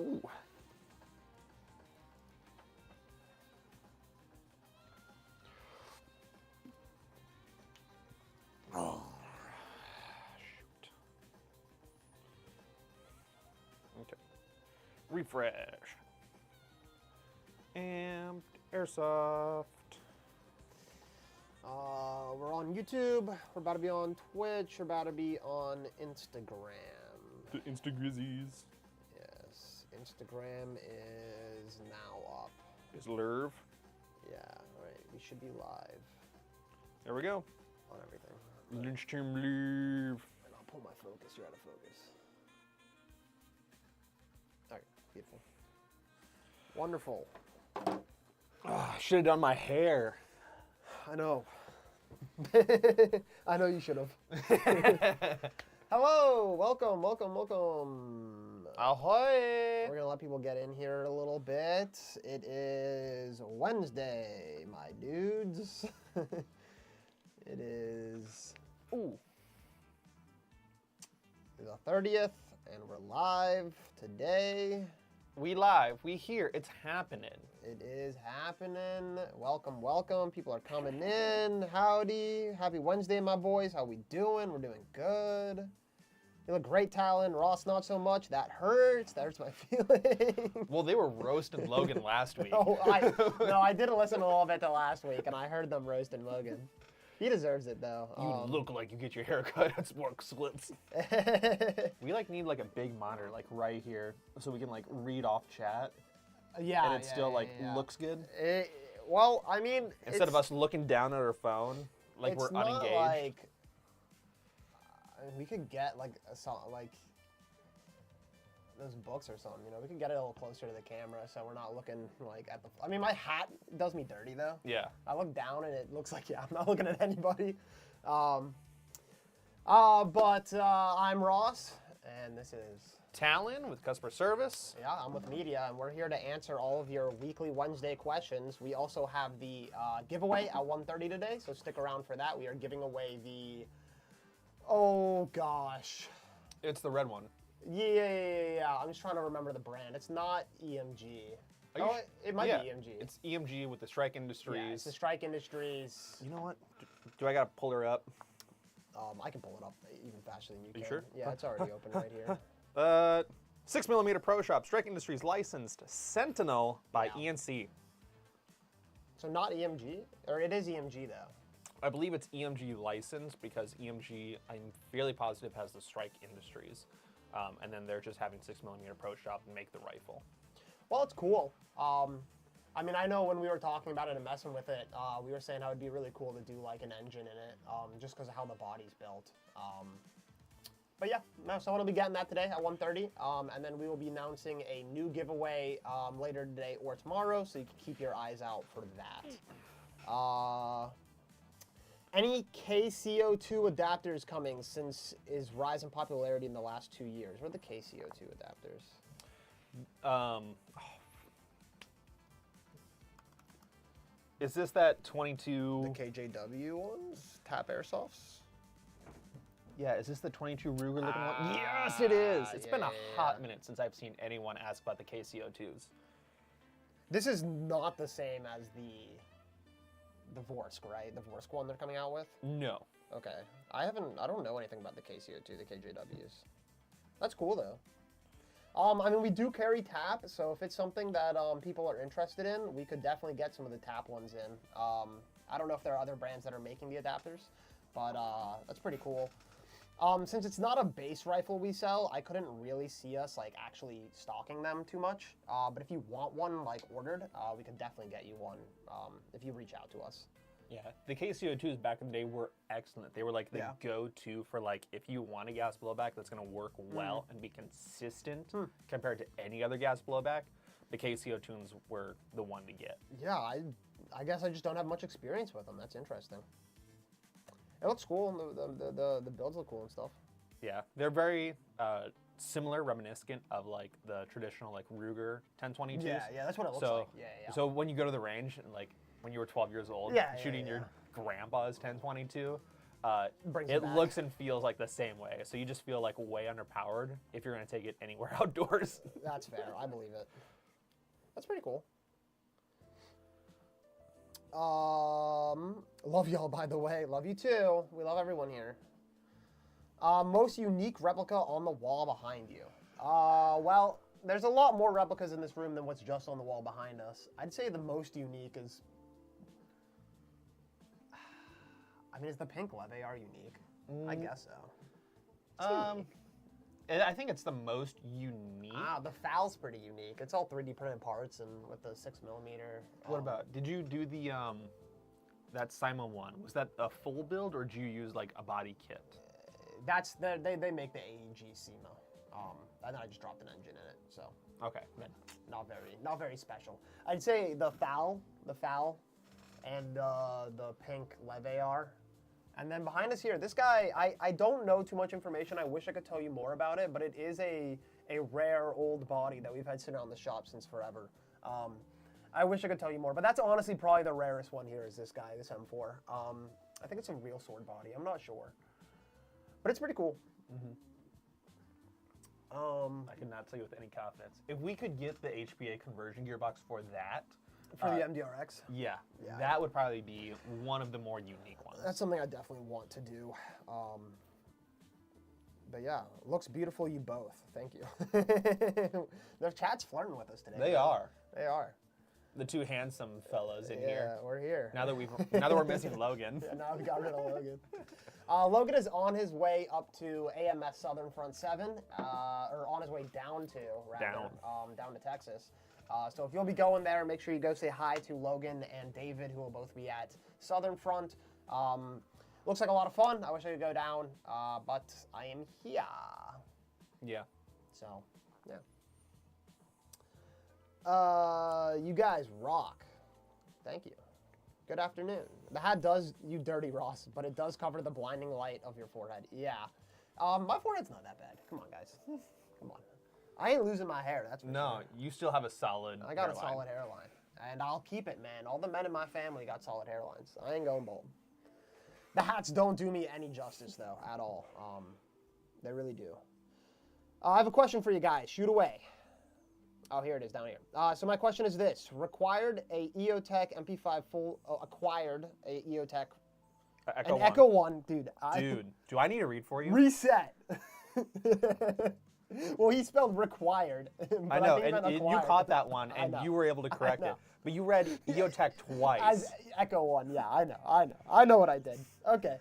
Ooh. Oh, shoot. Okay. Refresh. And Airsoft. We're on YouTube. We're about to be on Twitch. We're about to be on Instagram. The Instagrizzies. Yes, Instagram is now up. Is Lerv. Yeah, all right. We should be live There we go. on everything. Lunchtime live. And I'll pull my focus. You're out of focus. All right, beautiful. Wonderful. Oh, I should have done my hair. I know. I know you should have. Hello, welcome. Ahoy! We're gonna let people get in here a little bit. It is Wednesday, my dudes. It is Ooh. the 30th, and we're live today. We live. We here. It's happening. It is happening. Welcome. People are coming in. Howdy. Happy Wednesday, my boys. How we doing? We're doing good. You look great, Talon. Ross, not so much. That hurts. That hurts my feelings. Well, they were roasting Logan last week. No, I didn't listen a little bit to last week, and I heard them roasting Logan. He deserves it, though. You look like you get your hair cut at Spork Splits. We need a big monitor right here so we can read off chat. Yeah. And it still looks good. Well, I mean, Instead of us looking down at our phone like we're not unengaged. We could get those books or something, we could get it a little closer to the camera so we're not looking at the. I mean, my hat does me dirty though. Yeah. I look down and it looks like I'm not looking at anybody. But I'm Ross, and this is Talon with customer service. Yeah, I'm with media, and we're here to answer all of your weekly Wednesday questions. We also have the giveaway at 1:30 today, so stick around for that. We are giving away the. Oh gosh. It's the red one. Yeah. I'm just trying to remember the brand. It's not EMG. It might be EMG. It's EMG with the Strike Industries. Yeah, it's the Strike Industries. You know what? Do I gotta pull her up? I can pull it up even faster than you can. You sure? Yeah, it's already open right here. 6mm Pro Shop, Strike Industries licensed, Sentinel by Yeah. ENC. So not EMG? Or it is EMG though. I believe it's EMG licensed because EMG, I'm fairly positive, has the Strike Industries. And then they're just having 6mm Pro Shop make the rifle. Well, it's cool. I mean, I know when we were talking about it and messing with it, we were saying how it'd be really cool to do an engine in it, just because of how the body's built. But yeah, so we'll be getting that today at 1:30, and then we will be announcing a new giveaway later today or tomorrow, so you can keep your eyes out for that. Any KCO2 adapters coming since is rise in popularity in the last 2 years? What are the KCO2 adapters? Is this that 22? The KJW ones? Tap Airsofts? Yeah, is this the 22 Ruger looking one? Yes, it is. It's been a hot yeah. minute since I've seen anyone ask about the KCO2s. This is not the same as the Vorsk, right? The Vorsk one they're coming out with? No. Okay. I don't know anything about the KCO2, the KJWs. That's cool though. I mean, we do carry tap, so if it's something that people are interested in, we could definitely get some of the tap ones in. I don't know if there are other brands that are making the adapters, but that's pretty cool. Since it's not a base rifle we sell, I couldn't really see us actually stocking them too much. But if you want one ordered, we could definitely get you one if you reach out to us. Yeah, the KCO2s back in the day were excellent. They were the go-to for if you want a gas blowback that's going to work well and be consistent compared to any other gas blowback. The KCO2s were the one to get. Yeah, I guess I just don't have much experience with them. That's interesting. It looks cool, and the builds look cool and stuff. Yeah, they're very similar, reminiscent of the traditional Ruger 1022s. Yeah, that's what it looks like. Yeah. So when you go to the range and when you were 12 years old, shooting your grandpa's 1022, Brings it it back. looks and feels like the same way. So you just feel like way underpowered if you're going to take it anywhere outdoors. That's fair. I believe it. That's pretty cool. Love y'all, by the way. Love you too. We love everyone here. Most unique replica on the wall behind you. Well, there's a lot more replicas in this room than what's just on the wall behind us. I'd say the most unique is... I mean, is the pink leve are unique? I guess so. I think it's the most unique. The FAL's pretty unique. It's all 3D printed parts and with the 6mm. What about, did you do the, that Simon one? Was that a full build or did you use like a body kit? That's, they make the AEG SEMA. And then I just dropped an engine in it, so. Okay. But not very special. I'd say the FAL, and the pink leve are. And then behind us here, this guy, I don't know too much information. I wish I could tell you more about it, but it is a rare old body that we've had sitting around the shop since forever. I wish I could tell you more, but that's honestly probably the rarest one here is this guy, this M4. I think it's a real sword body. I'm not sure. But it's pretty cool. I cannot tell you with any confidence. If we could get the HPA conversion gearbox for that. For the MDRX? Yeah, that would probably be one of the more unique ones. That's something I definitely want to do. But yeah, looks beautiful, you both. Thank you. The chat's flirting with us today. They are. They are. The two handsome fellas in here. Yeah, we're here. Now that we're missing Logan. Yeah, now we got rid of Logan. Logan is on his way up to AMS Southern Front 7, or on his way down to, rather, down to Texas. So if you'll be going there, make sure you go say hi to Logan and David, who will both be at Southern Front. Looks like a lot of fun. I wish I could go down, but I am here. Yeah. So, yeah. You guys rock. Thank you. Good afternoon. The hat does, you dirty Ross, but it does cover the blinding light of your forehead. Yeah. My forehead's not that bad. Come on, guys. Come on. I ain't losing my hair, that's for sure. No, you still have a solid I got hairline. a solid hairline. And I'll keep it, man. All the men in my family got solid hairlines. I ain't going bald. The hats don't do me any justice, though, at all. They really do. I have a question for you guys. Shoot away. Oh, here it is, down here. So my question is this. Acquired a EOTech MP5 full... acquired a EOTech... Echo an 1. Echo 1. Dude, do I need to read for you? Reset. Well, he spelled required. I know, and you caught that one, and you were able to correct it. But you read EOTech twice. As Echo 1, yeah, I know what I did. Okay.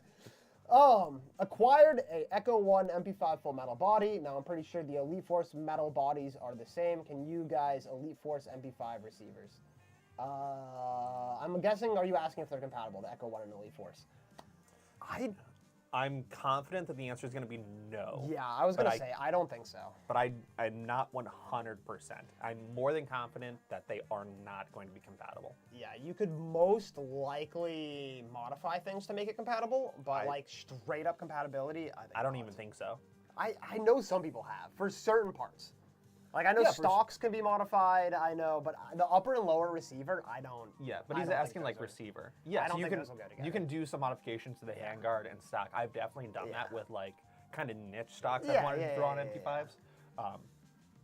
Acquired a Echo 1 MP5 full metal body. Now, I'm pretty sure the Elite Force metal bodies are the same. Can you guys Elite Force MP5 receivers? I'm guessing, are you asking if they're compatible, the Echo 1 and Elite Force? I'm confident that the answer is going to be no. Yeah, I was going to say, I don't think so. But I'm not 100%. I'm more than confident that they are not going to be compatible. Yeah, you could most likely modify things to make it compatible, but like straight up compatibility, I don't even think so. I know some people have, for certain parts. Like, I know stocks can be modified, I know, but the upper and lower receiver, I don't. Yeah, but he's asking, like, receiver. Yes, I don't think those will go together. You can do some modifications to the handguard and stock. I've definitely done that with, like, kind of niche stocks I've wanted to throw on MP5s.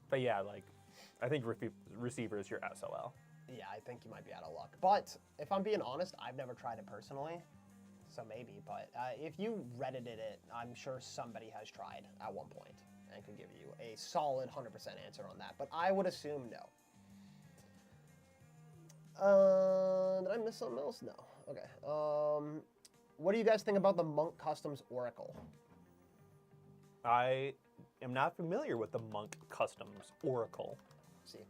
But, yeah, like, I think receiver is your SOL. Yeah, I think you might be out of luck. But, if I'm being honest, I've never tried it personally, so maybe. But if you Reddited it, I'm sure somebody has tried at one point and could give you a solid 100% answer on that. But I would assume no. Did I miss something else? No. Okay. What do you guys think about the Monk Customs Oracle? I am not familiar with the Monk Customs Oracle. Let's see.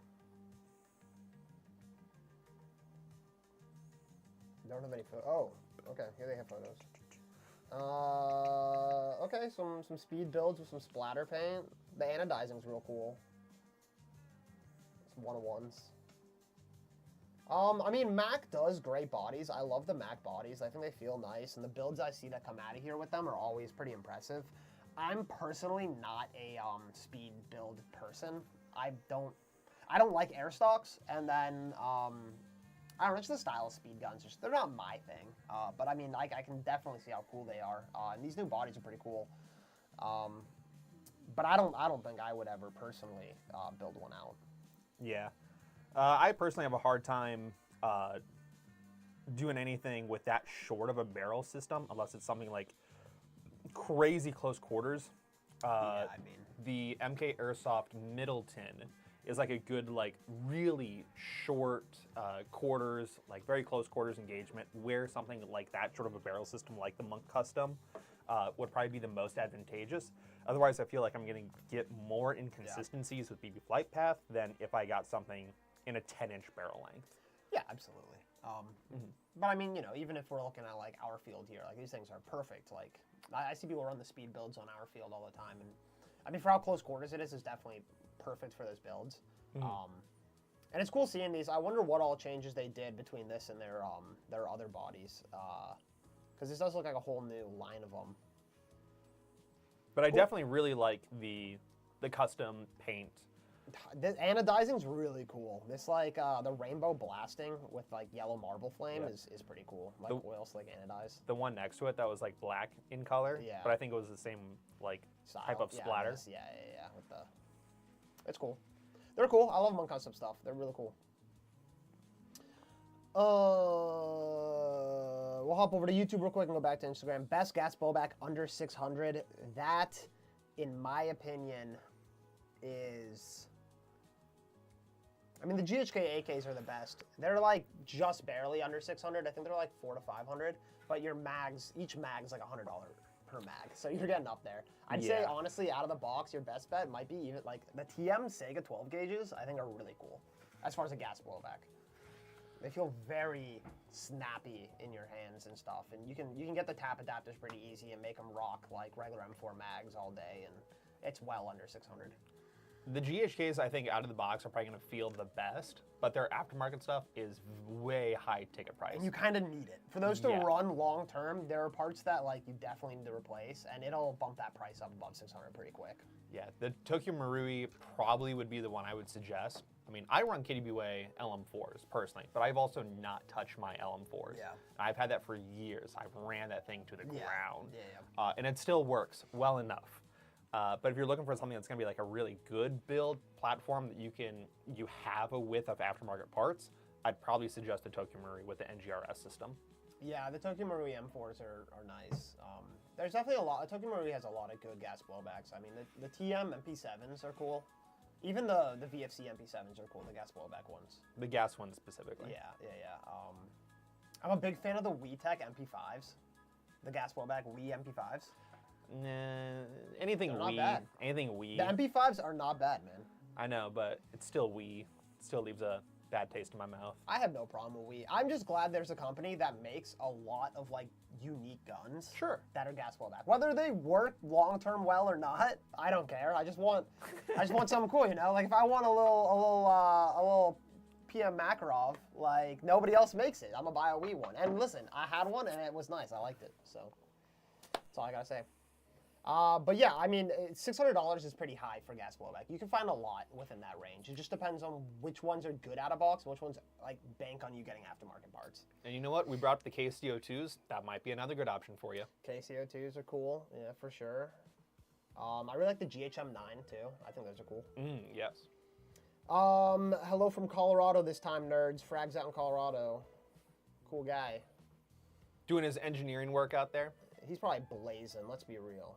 Don't have any photos. Oh, okay. Here they have photos. Okay, some speed builds with some splatter paint. The anodizing's real cool. Some 101s. I mean, Mac does great bodies. I love the Mac bodies. I think they feel nice, and the builds I see that come out of here with them are always pretty impressive. I'm personally not a speed build person. I don't like air stocks, and then I don't know, it's the style of speed guns. They're not my thing, but I mean, I can definitely see how cool they are. And these new bodies are pretty cool. But I don't think I would ever personally build one out. Yeah. I personally have a hard time doing anything with that short of a barrel system, unless it's something like crazy close quarters. Yeah, I mean, The MK Airsoft Middleton is like a good, like really short quarters, like very close quarters engagement, where something like that, short of a barrel system like the Monk Custom, would probably be the most advantageous. Otherwise, I feel like I'm going to get more inconsistencies with BB Flight Path than if I got something in a 10-inch barrel length. Yeah, absolutely. But I mean, you know, even if we're looking at like our field here, like these things are perfect. Like I see people run the speed builds on our field all the time, and I mean, for how close quarters it is definitely perfect for those builds. And it's cool seeing these. I wonder what all changes they did between this and their other bodies, because this does look like a whole new line of them. But I definitely really like the custom paint. The anodizing's really cool. This like the rainbow blasting with like yellow marble flame is pretty cool. Like oil slick anodized. The one next to it that was like black in color, but I think it was the same like style. type of splatter. Yeah. With the, it's cool. They're cool. I love Monk Custom stuff. They're really cool. We'll hop over to YouTube real quick and go back to Instagram. Best gas blowback under 600. That, in my opinion, is... I mean, the GHK AKs are the best. They're like just barely under 600. I think they're like 400 to 500. But your mags, each mag is like $100 per mag. So you're getting up there. I'd say, honestly, out of the box, your best bet might be even like the TM Sega 12 gauges, I think are really cool as far as a gas blowback. They feel very snappy in your hands and stuff. And you can get the tap adapters pretty easy and make them rock like regular M4 mags all day. And it's well under 600. The GHKs, I think, out of the box are probably going to feel the best, but their aftermarket stuff is way high ticket price. And you kind of need it. For those to run long term, there are parts that like you definitely need to replace, and it'll bump that price up above 600 pretty quick. Yeah, the Tokyo Marui probably would be the one I would suggest. I mean, I run KDBWay LM4s personally, but I've also not touched my LM4s. Yeah. I've had that for years. I've ran that thing to the ground. Yeah. And it still works well enough. But if you're looking for something that's going to be like a really good build platform that you have a width of aftermarket parts, I'd probably suggest the Tokyo Marui with the NGRS system. Yeah, the Tokyo Marui M4s are nice. There's definitely a lot. Tokyo Marui has a lot of good gas blowbacks. I mean, the TM MP7s are cool. Even the VFC MP7s are cool, the gas blowback ones. The gas ones specifically. Yeah. I'm a big fan of the WeTech MP5s. The gas blowback MP5s. Nah, anything They're not bad. Anything Wii. The MP5s are not bad, man. I know, but it's still Wii. It still leaves a bad taste in my mouth. I have no problem with Wii. I'm just glad there's a company that makes a lot of like unique guns. Sure. That are gas blowback. Whether they work long term well or not, I don't care. I just want something cool, you know. Like if I want a little PM Makarov, like nobody else makes it. I'm gonna buy a Wii one. And listen, I had one and it was nice. I liked it. So that's all I gotta say. But yeah, I mean, $600 is pretty high for gas blowback. You can find a lot within that range. It just depends on which ones are good out of box and which ones like bank on you getting aftermarket parts. And you know what? We brought up the KCO2s. That might be another good option for you. KCO2s are cool, yeah, for sure. I really like the GHM9 too. I think those are cool. Yes. Hello from Colorado this time, nerds. Frags out in Colorado. Cool guy. Doing his engineering work out there. He's probably blazing, let's be real.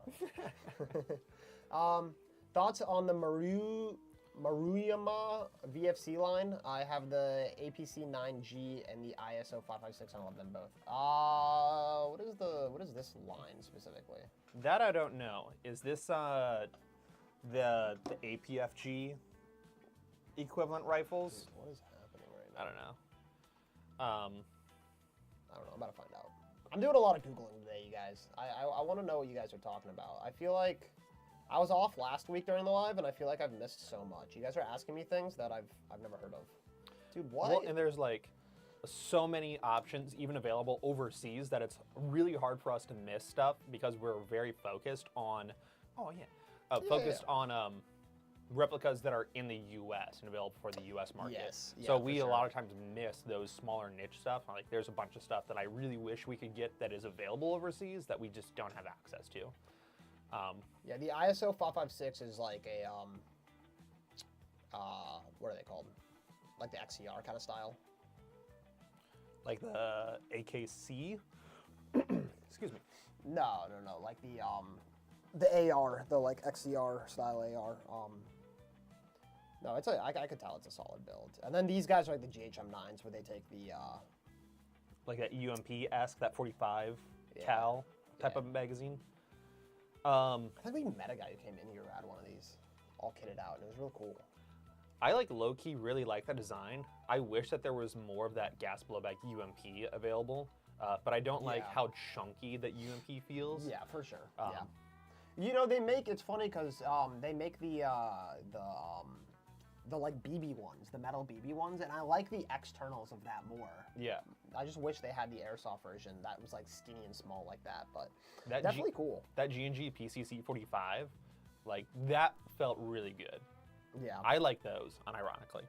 Thoughts on the Maruyama VFC line? I have the APC-9G and the ISO 556. I love them both. What is this line specifically? That I don't know. Is this the APFG equivalent rifles? What is happening right now? I don't know. I don't know. I'm about to find out. I'm doing a lot of Googling today, you guys. I want to know what you guys are talking about. I feel like I was off last week during the live, and I feel like I've missed so much. You guys are asking me things that I've never heard of. Dude, what? Well, and there's like so many options even available overseas that it's really hard for us to miss stuff because we're very focused on, on replicas that are in the U.S. and available for the U.S. market. Yes. Yeah, so for we sure. a lot of times miss those smaller niche stuff. Like there's a bunch of stuff that I really wish we could get that is available overseas that we just don't have access to. Yeah, the ISO 556 is like a what are they called? Like the XCR kind of style. Like the AKC. Excuse me. No, like the AR, the like XCR style AR. No, I could tell it's a solid build. And then these guys are like the GHM9s where they take the like that UMP-esque, that 45 Yeah. cal type Yeah. of magazine. I think we met a guy who came in here who had one of these all kitted out, and it was real cool. I like low-key really like that design. I wish that there was more of that gas blowback UMP available, but I don't like Yeah. how chunky that UMP feels. Yeah, for sure. Yeah. You know, they make, it's funny because they make the like BB ones, the metal BB ones, and I like the externals of that more. Yeah. I just wish they had the Airsoft version that was like skinny and small like that, but That definitely cool. That G&G PCC 45, like that felt really good. Yeah. I like those, unironically.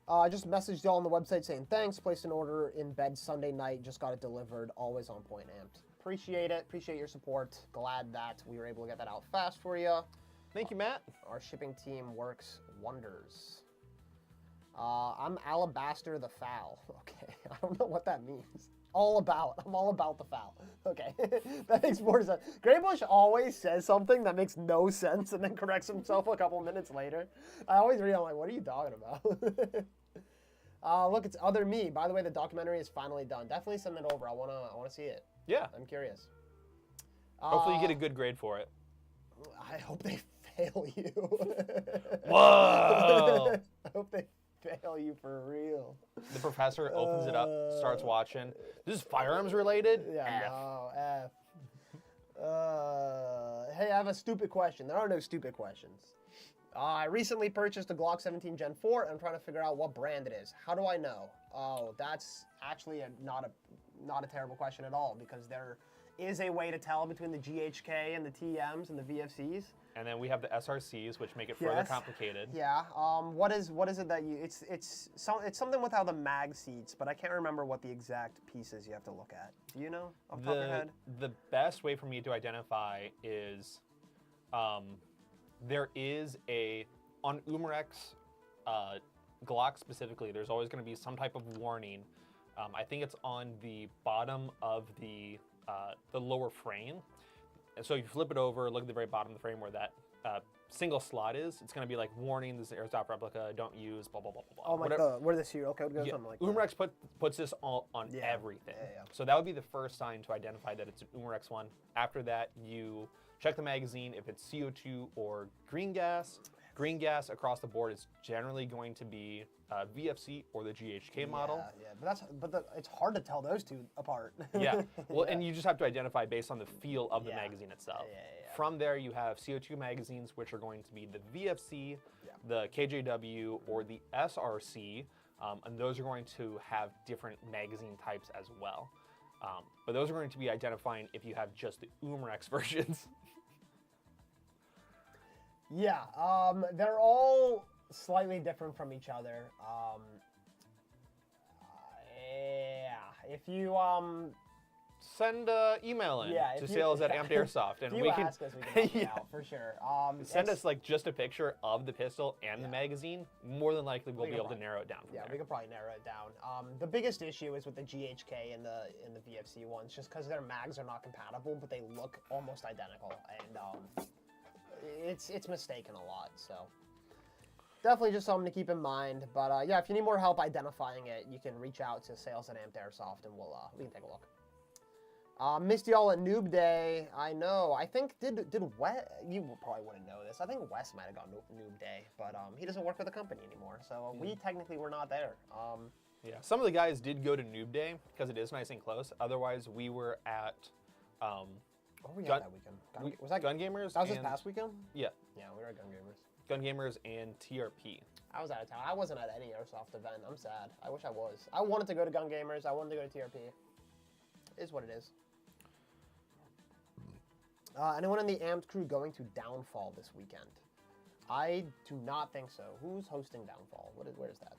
I just messaged y'all on the website saying thanks. Placed an order in bed Sunday night. Just got it delivered. Always on point, amped. Appreciate it. Appreciate your support. Glad that we were able to get that out fast for you. Thank you, Matt. Our shipping team works wonders. I'm Alabaster the Foul. Okay, I don't know what that means. I'm all about the foul. Okay, that makes more sense. Graybush always says something that makes no sense and then corrects himself a couple minutes later. I always read, I'm like, what are you talking about? Look, it's Other Me. By the way, the documentary is finally done. Definitely send it over. I wanna see it. Yeah. I'm curious. Hopefully you get a good grade for it. I hope they fail you. Whoa! I hope they fail you for real. The professor opens it up, starts watching. This is firearms related? Yeah, F. no, F. Hey, I have a stupid question. There are no stupid questions. I recently purchased a Glock 17 Gen 4 and I'm trying to figure out what brand it is. How do I know? Oh, that's actually not a terrible question at all because there is a way to tell between the GHK and the TMs and the VFCs. And then we have the SRCs, which make it further Yes. complicated. Yeah. What is it that you? It's something with how the mag seats, but I can't remember what the exact pieces you have to look at. Do you know off the top of your head? The best way for me to identify is there is on Umarex Glock specifically, there's always going to be some type of warning. I think it's on the bottom of the lower frame. And so you flip it over, look at the very bottom of the frame where that single slot is. It's going to be like, warning, this is an Airsoft replica, don't use, blah, blah, blah, blah, blah. Oh, where the serial code goes, something like that. Umarex puts this all on everything. Yeah. So that would be the first sign to identify that it's an Umarex one. After that, you check the magazine. If it's CO2 or green gas across the board is generally going to be VFC or the GHK model. Yeah, but it's hard to tell those two apart. Yeah, well, and you just have to identify based on the feel of the Yeah. magazine itself. Yeah. From there, you have CO2 magazines, which are going to be the VFC, the KJW, or the SRC, and those are going to have different magazine types as well. But those are going to be identifying if you have just the Umarex versions. Yeah, they're all slightly different from each other. Yeah, if you Send an email in to sales at Amped Airsoft, and if you we can ask us, we can help you out for sure. send us like just a picture of the pistol and the magazine. More than likely, we'll be able to narrow it down. From Yeah, there. we could probably narrow it down. The biggest issue is with the GHK and the VFC ones, just because their mags are not compatible, but they look almost identical, and it's mistaken a lot. So definitely just something to keep in mind. But yeah, if you need more help identifying it, you can reach out to sales at Amped Airsoft, and we can take a look. Missed y'all at Noob Day. I know. I think did Wes? You probably wouldn't know this. I think Wes might have gone Noob Day, but he doesn't work for the company anymore, so we technically were not there. Yeah, some of the guys did go to Noob Day because it is nice and close. Otherwise, we were at. What were we at that weekend? Was that Gun Gamers? That was this past weekend? Yeah. Yeah, we were at Gun Gamers. Gun Gamers and TRP. I was out of town. I wasn't at any Airsoft event. I'm sad. I wish I was. I wanted to go to Gun Gamers. I wanted to go to TRP. It is what it is. Anyone in the Amped crew going to Downfall this weekend? I do not think so. Who's hosting Downfall? Where is that?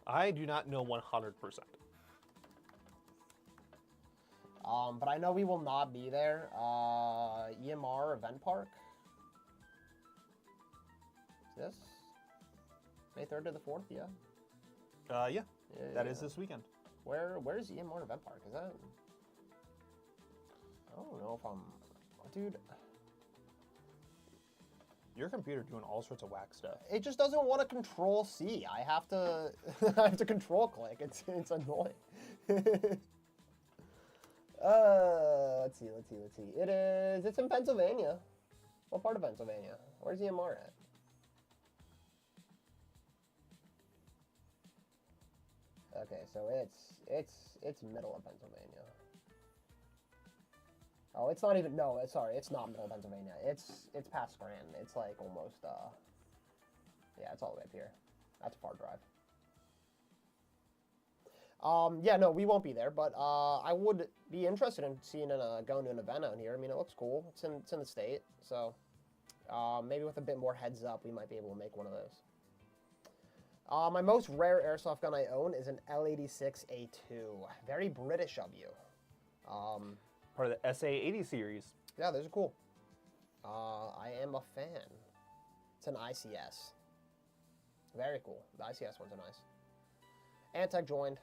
I do not know 100%. But I know we will not be there. EMR Event Park. Is this May 3rd to the 4th? Yeah. Yeah. That is this weekend. Where's EMR Event Park? Is that? I don't know if I'm, dude. Your computer doing all sorts of whack stuff. It just doesn't want to control C. I have to I have to control click. It's annoying. Let's see. It's in Pennsylvania. What part of Pennsylvania? Where's EMR at? Okay, so it's middle of Pennsylvania. Oh, it's not even, no, sorry, it's not middle of Pennsylvania. It's past Scranton. It's like almost, yeah, it's all the way up here. That's a far drive. Yeah, no, we won't be there, but I would be interested in seeing going to an event out here. I mean, it looks cool. It's in the state, so maybe with a bit more heads up, we might be able to make one of those. My most rare airsoft gun I own is an L86A2. Very British of you. Part of the SA80 series. Yeah, those are cool. I am a fan. It's an ICS. Very cool. The ICS ones are nice. Antec joined.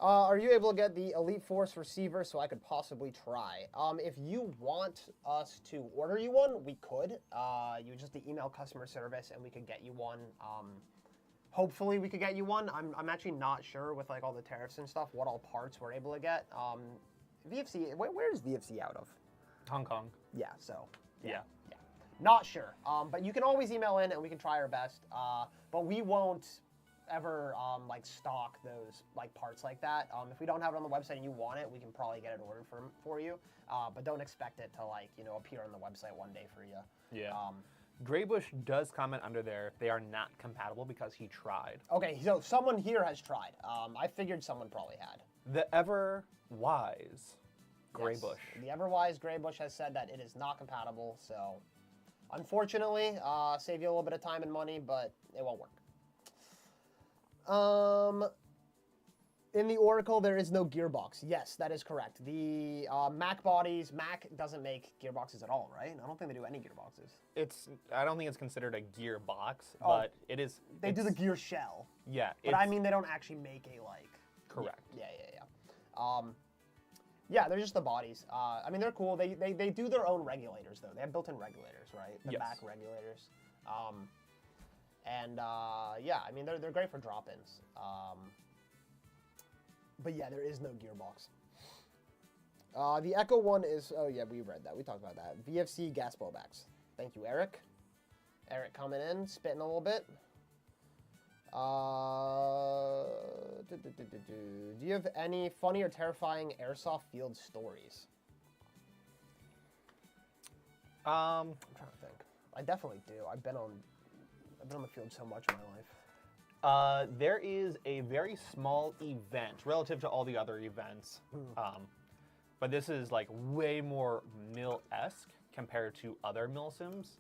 Are you able to get the Elite Force receiver so I could possibly try? If you want us to order you one, we could. You just email customer service and we could get you one. Hopefully we could get you one. I'm actually not sure with like all the tariffs and stuff what all parts we're able to get. VFC, where is VFC out of? Hong Kong. Yeah, so. Yeah. Not sure. But you can always email in and we can try our best. But we won't ever like stock those like parts like that. If we don't have it on the website and you want it, we can probably get it ordered for you. But don't expect it to like, appear on the website one day for you. Yeah. Graybush does comment under there, they are not compatible because he tried. Okay, so someone here has tried. I figured someone probably had. The ever-wise Graybush. Yes, the ever-wise Graybush has said that it is not compatible, so unfortunately, save you a little bit of time and money, but it won't work. In the Oracle, there is no gearbox. Yes, that is correct. The Mac bodies, Mac doesn't make gearboxes at all, right? I don't think they do any gearboxes. I don't think it's considered a gearbox, but it is. They do the gear shell. Yeah. But I mean, they don't actually make a like. Correct. Yeah. Yeah, they're just the bodies. I mean, they're cool. They do their own regulators though. They have built-in regulators, right? The Mac regulators. Yeah, I mean, they're great for drop-ins. But yeah, there is no gearbox. The Echo one is, oh yeah, we read that. We talked about that. VFC gas blowbacks. Thank you, Eric. Eric coming in, spitting a little bit. Do you have any funny or terrifying airsoft field stories? I'm trying to think. I definitely do. I've been on the field so much in my life. There is a very small event relative to all the other events, but this is like way more mill-esque compared to other mill sims.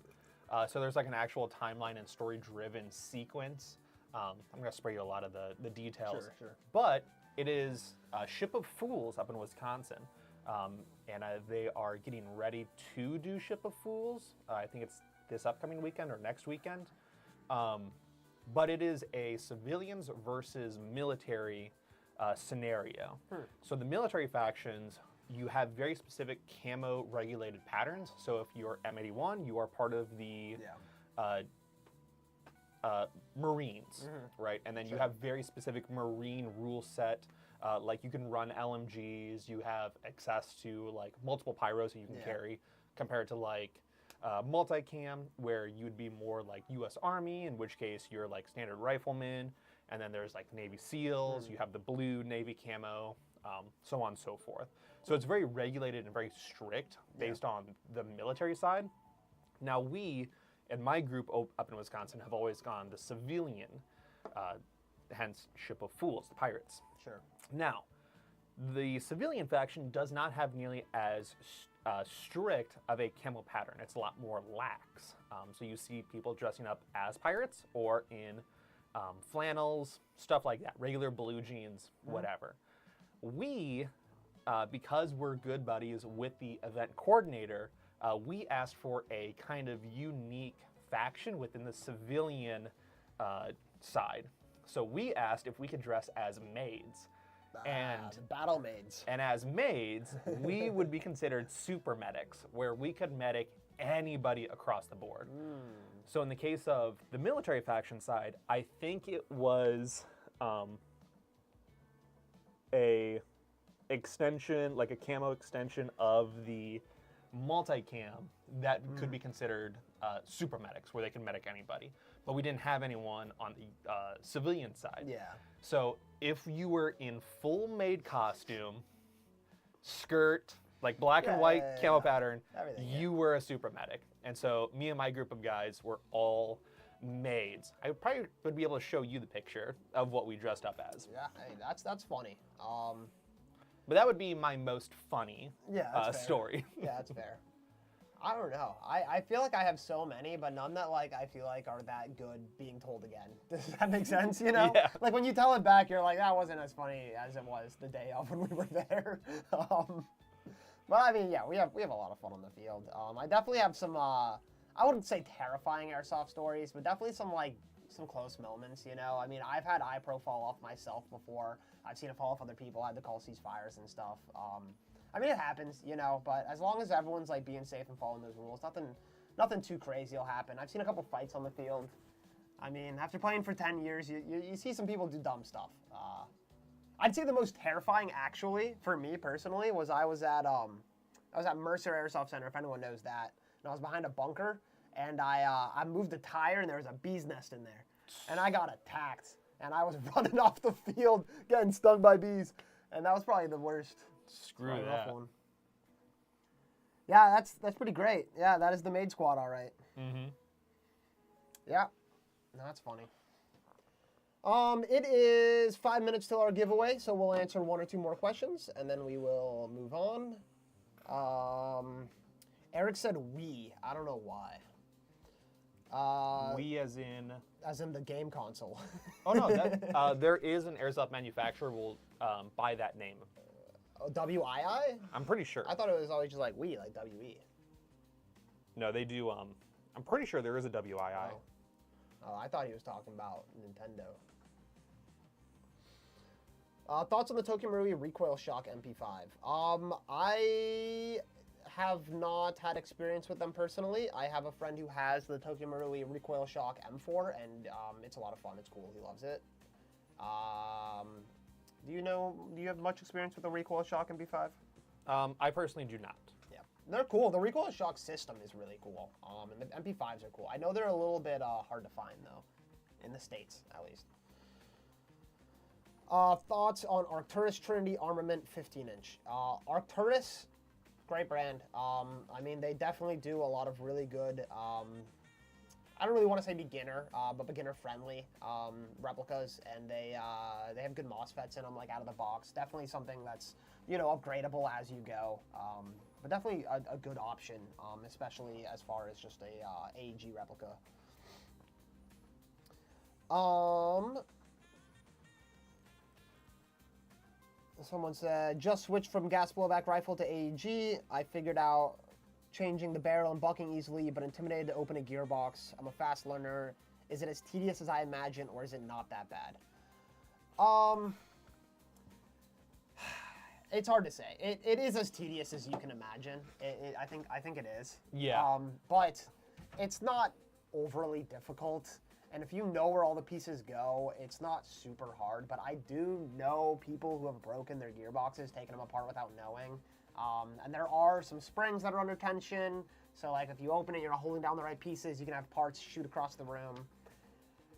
So there's like an actual timeline and story-driven sequence. I'm going to spare you a lot of the details. Sure. But it is Ship of Fools up in Wisconsin, and they are getting ready to do Ship of Fools. I think it's this upcoming weekend or next weekend. But it is a civilians versus military scenario. So the military factions, you have very specific camo regulated patterns. So if you're M81, you are part of the Marines, right? And then you have very specific Marine rule set. Like you can run LMGs, you have access to like multiple pyros that you can carry, compared to like multicam, where you would be more like U.S. Army, in which case you're like standard rifleman, and then there's like Navy SEALs, you have the blue Navy camo, so on and so forth. So it's very regulated and very strict based on the military side. Now we, in my group up in Wisconsin, have always gone the civilian, hence Ship of Fools, the pirates. Sure. Now, the civilian faction does not have nearly as strict of a camo pattern. It's a lot more lax. So you see people dressing up as pirates or in flannels, stuff like that, regular blue jeans, whatever. We, because we're good buddies with the event coordinator, we asked for a kind of unique faction within the civilian side. So we asked if we could dress as maids. And battle maids. And as maids, we would be considered super medics, where we could medic anybody across the board. So in the case of the military faction side, I think it was a extension, like a camo extension of the multicam that could be considered super medics, where they can medic anybody. But we didn't have anyone on the civilian side. Yeah. So if you were in full maid costume, skirt, like black and white camo pattern, you were a super medic. And so me and my group of guys were all maids. I probably would be able to show you the picture of what we dressed up as. Yeah, hey, that's funny. But that would be my most funny story. Yeah, that's fair. I don't know. I feel like I have so many, but none that like I feel like are that good being told again. Does that make sense? You know, like when you tell it back, you're like, that wasn't as funny as it was the day of when we were there. But I mean, yeah, we have a lot of fun on the field. I definitely have some. I wouldn't say terrifying airsoft stories, but definitely some close moments. You know, I mean, I've had eye-pro fall off myself before. I've seen it fall off other people. I had to call ceasefires and stuff. I mean, it happens, you know, but as long as everyone's like being safe and following those rules, nothing too crazy will happen. I've seen a couple fights on the field. I mean, after playing for 10 years, you see some people do dumb stuff. I'd say the most terrifying, actually, for me personally, was I was at Mercer Airsoft Center, if anyone knows that, and I was behind a bunker, and I moved a tire, and there was a bee's nest in there, and I got attacked, and I was running off the field, getting stung by bees, and that was probably the worst. Screw that. One. Yeah, that's pretty great. Yeah, that is the maid squad, all right. Yeah, no, that's funny. It is 5 minutes till our giveaway, so we'll answer one or two more questions, and then we will move on. Eric said we. I don't know why. We as in? As in the game console. Oh, no. There is an airsoft manufacturer who will buy that name. WII? I'm pretty sure. I thought it was always just like we, like WE. No, they do. I'm pretty sure there is a WII. Oh, I thought he was talking about Nintendo. Thoughts on the Tokyo Marui Recoil Shock MP5? I have not had experience with them personally. I have a friend who has the Tokyo Marui Recoil Shock M4, and it's a lot of fun. It's cool. He loves it. Do you have much experience with the Recoil Shock MP5? I personally do not. Yeah, they're cool. The Recoil Shock system is really cool. And the MP5s are cool. I know they're a little bit hard to find though, in the States at least. Thoughts on Arcturus Trinity Armament 15-inch? Arcturus, great brand. I mean, they definitely do a lot of really good. I don't really want to say beginner, but beginner-friendly replicas, and they have good MOSFETs in them, like out of the box. Definitely something that's upgradable as you go, but definitely a good option, especially as far as just a AEG replica. Someone said just switched from gas blowback rifle to AEG. I figured out changing the barrel and bucking easily, but intimidated to open a gearbox. I'm a fast learner. Is it as tedious as I imagine, or is it not that bad? It's hard to say. It is as tedious as you can imagine. I think it is. Yeah. But it's not overly difficult. And if you know where all the pieces go, it's not super hard. But I do know people who have broken their gearboxes, taken them apart without knowing. And there are some springs that are under tension. So like if you open it, you're not holding down the right pieces, you can have parts shoot across the room.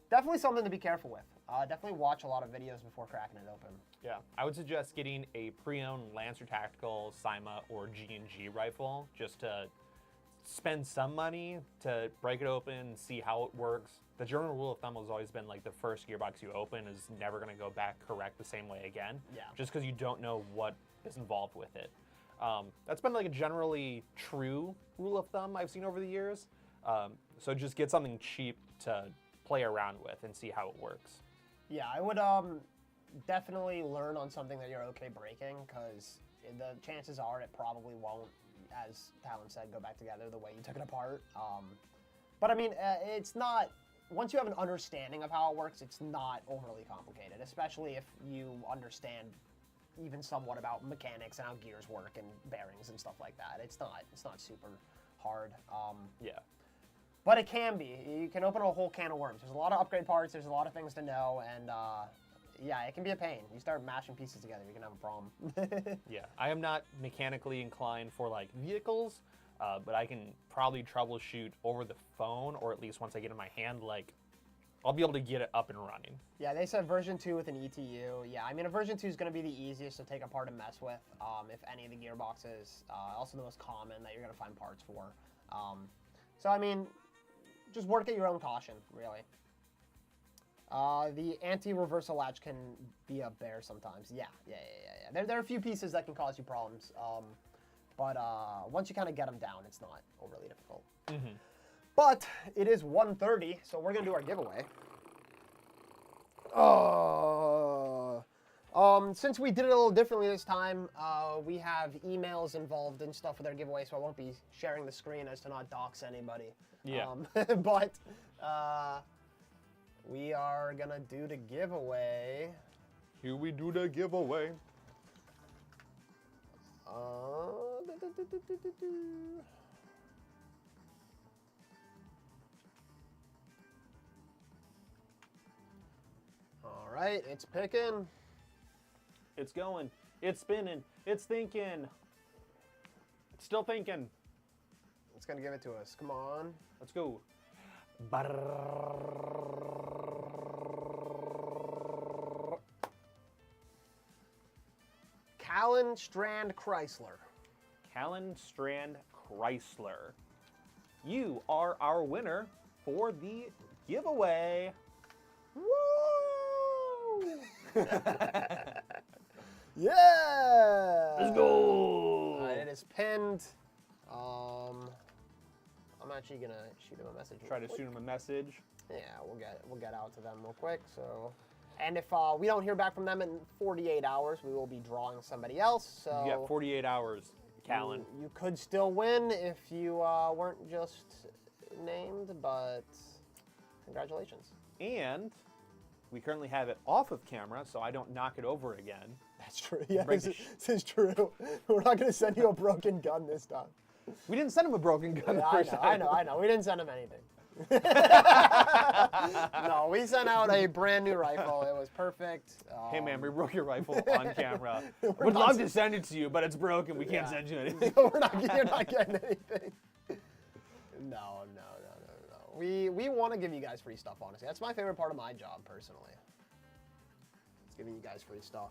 Definitely something to be careful with. Definitely watch a lot of videos before cracking it open. Yeah, I would suggest getting a pre-owned Lancer Tactical, Cyma, or G&G rifle just to spend some money to break it open and see how it works. The general rule of thumb has always been like the first gearbox you open is never going to go back correct the same way again. Yeah. Just because you don't know what is involved with it. That's been like a generally true rule of thumb I've seen over the years. So just get something cheap to play around with and see how it works. Yeah, I would definitely learn on something that you're okay breaking, because the chances are it probably won't, as Talon said, go back together the way you took it apart. But I mean, it's not, once you have an understanding of how it works, it's not overly complicated, especially if you understand even somewhat about mechanics and how gears work and bearings and stuff like that. It's not super hard. Yeah. But it can be. You can open a whole can of worms. There's a lot of upgrade parts. There's a lot of things to know, and yeah, it can be a pain. You start mashing pieces together, you can have a problem. Yeah, I am not mechanically inclined for like vehicles, but I can probably troubleshoot over the phone, or at least once I get in my hand, like I'll be able to get it up and running. Yeah, they said version 2 with an ETU. Yeah, I mean, a version 2 is going to be the easiest to take apart and mess with, if any of the gearboxes. Also the most common that you're going to find parts for. So, I mean, just work at your own caution, really. The anti-reversal latch can be a bear sometimes. Yeah. There are a few pieces that can cause you problems, but once you kind of get them down, it's not overly difficult. Mm-hmm. But it is 1:30, so we're gonna do our giveaway. Since we did it a little differently this time, we have emails involved and stuff with our giveaway, so I won't be sharing the screen as to not dox anybody. Yeah. But we are gonna do the giveaway. Here we do the giveaway. All right, it's picking. It's going. It's spinning. It's thinking. It's still thinking. It's gonna give it to us. Come on. Let's go. Callan Strand Chrysler. Callan Strand Chrysler. You are our winner for the giveaway. Woo! Yeah! Let's go! It is pinned. I'm actually gonna shoot him a message. Try to shoot him a message. Yeah, we'll get out to them real quick. So, and if we don't hear back from them in 48 hours, we will be drawing somebody else. So You got 48 hours, Callan. You could still win if you weren't just named, but congratulations. And we currently have it off of camera, so I don't knock it over again. That's true. Yeah, Break this is true. We're not going to send you a broken gun this time. We didn't send him a broken gun the Yeah, first time. I know. We didn't send him anything. No, we sent out a brand new rifle. It was perfect. Hey man, we broke your rifle on camera. Would love to send it to you, but it's broken. We can't send you anything. You're not getting anything. No. We want to give you guys free stuff, honestly. That's my favorite part of my job, personally. It's giving you guys free stuff.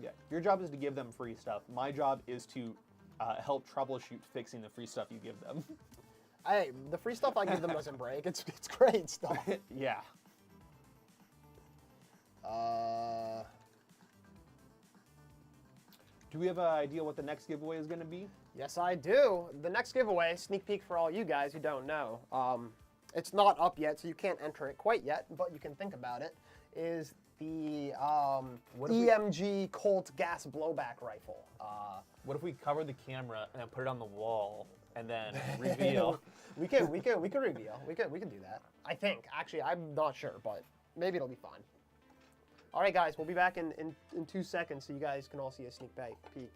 Yeah, your job is to give them free stuff. My job is to help troubleshoot fixing the free stuff you give them. Hey, the free stuff I give them doesn't break. It's great stuff. Yeah. Do we have an idea what the next giveaway is going to be? Yes, I do. The next giveaway, sneak peek for all you guys who don't know, it's not up yet, so you can't enter it quite yet, but you can think about it, is the EMG Colt gas blowback rifle. What if we cover the camera and then put it on the wall and then reveal? we could reveal. We can do that. I think. Actually, I'm not sure, but maybe it'll be fun. All right, guys, we'll be back in 2 seconds, so you guys can all see a sneak peek.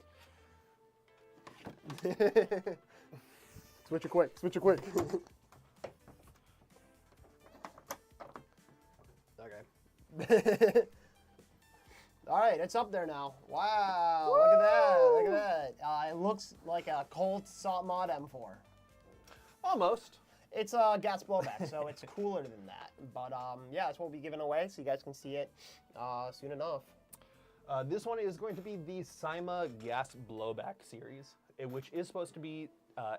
Switch it quick. Okay. All right, it's up there now. Wow, woo! Look at that. It looks like a Colt Salt Mod M4. Almost. It's a gas blowback, so it's cooler than that. But yeah, that's what we'll be giving away, so you guys can see it soon enough. This one is going to be the Cyma gas blowback series, which is supposed to be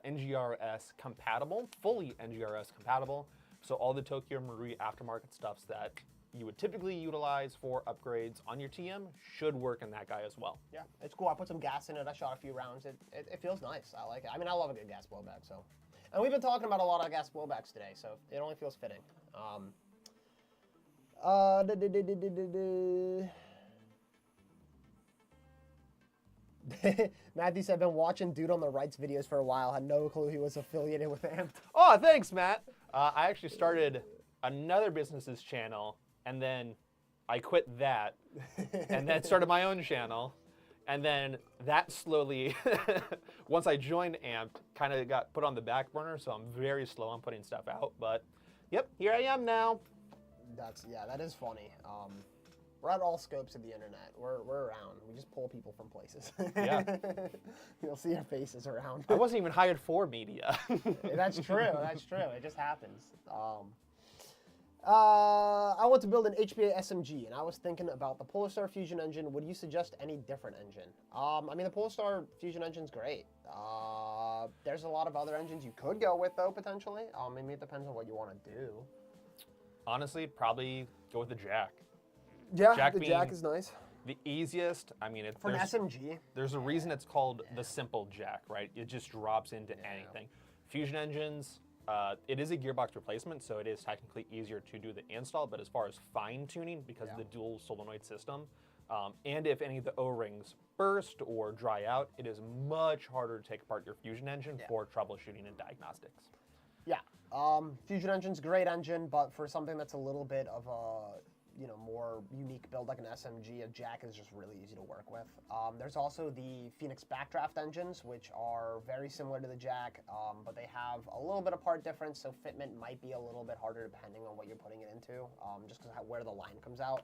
NGRS compatible, fully NGRS compatible. So all the Tokyo Marui aftermarket stuffs that you would typically utilize for upgrades on your TM should work in that guy as well. Yeah, it's cool. I put some gas in it. I shot a few rounds. It feels nice. I like it. I mean, I love a good gas blowback. So, and we've been talking about a lot of gas blowbacks today, so it only feels fitting. Matthew said, I've been watching Dude on the Right's videos for a while. Had no clue he was affiliated with Amped. Oh, thanks, Matt. I actually started another business's channel, and then I quit that, and then started my own channel, and then that slowly, once I joined Amped, kind of got put on the back burner, so I'm very slow on putting stuff out, but yep, here I am now. That is funny. We're at all scopes of the internet. We're around. We just pull people from places. Yeah. You'll see our faces around. I wasn't even hired for media. That's true. That's true. It just happens. I want to build an HPA SMG, and I was thinking about the Polestar Fusion engine. Would you suggest any different engine? I mean, the Polestar Fusion engine's great. There's a lot of other engines you could go with, though, potentially. Maybe it depends on what you want to do. Honestly, probably go with the Jack. Yeah, the Jack is nice. The easiest, I mean, for an SMG. There's a reason it's called the simple Jack, right? It just drops into anything. Fusion engines, it is a gearbox replacement, so it is technically easier to do the install, but as far as fine tuning, because of the dual solenoid system, and if any of the O-rings burst or dry out, it is much harder to take apart your Fusion engine for troubleshooting and diagnostics. Yeah. Fusion engine's a great engine, but for something that's a little bit of a more unique build like an SMG, a Jack is just really easy to work with. There's also the Phoenix backdraft engines, which are very similar to the Jack, but they have a little bit of part difference, so fitment might be a little bit harder depending on what you're putting it into, just because where the line comes out.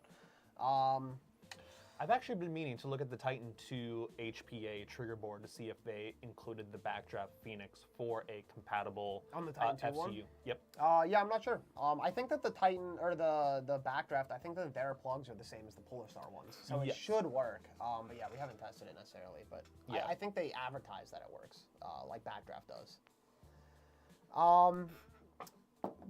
I've actually been meaning to look at the Titan 2 HPA trigger board to see if they included the backdraft Phoenix for a compatible on the Titan 2 FCU. One? Yep. Yeah, I'm not sure. I think that the Titan or the backdraft, I think that their plugs are the same as the Polestar ones, so it should work. But yeah, we haven't tested it necessarily, but I think they advertise that it works, like backdraft does.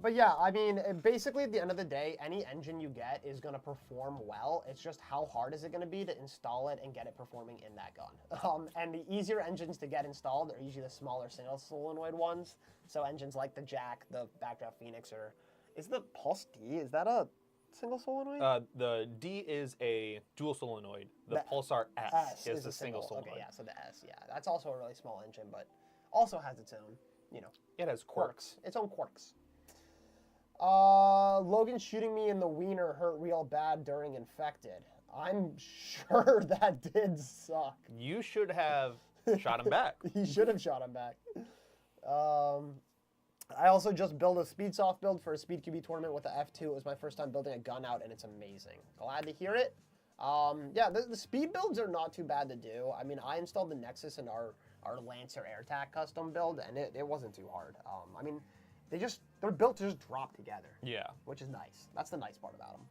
But yeah, I mean, basically at the end of the day, any engine you get is going to perform well. It's just how hard is it going to be to install it and get it performing in that gun. And the easier engines to get installed are usually the smaller single solenoid ones. So engines like the Jack, the backdraft Phoenix, or is the Pulse D, is that a single solenoid? The D is a dual solenoid. The Pulsar S is a single solenoid. Okay, yeah, so the S, that's also a really small engine, but also has its own, It has quirks. Its own quirks. Logan shooting me in the wiener hurt real bad during Infected. I'm sure that did suck. You should have shot him back. You should have shot him back. I also just built a Speedsoft build for a Speed QB tournament with the F2. It was my first time building a gun out, and it's amazing. Glad to hear it. Yeah, the speed builds are not too bad to do. I mean, I installed the Nexus in our Lancer AirTac custom build, and it wasn't too hard. I mean, they're built to just drop together. Yeah. Which is nice. That's the nice part about them.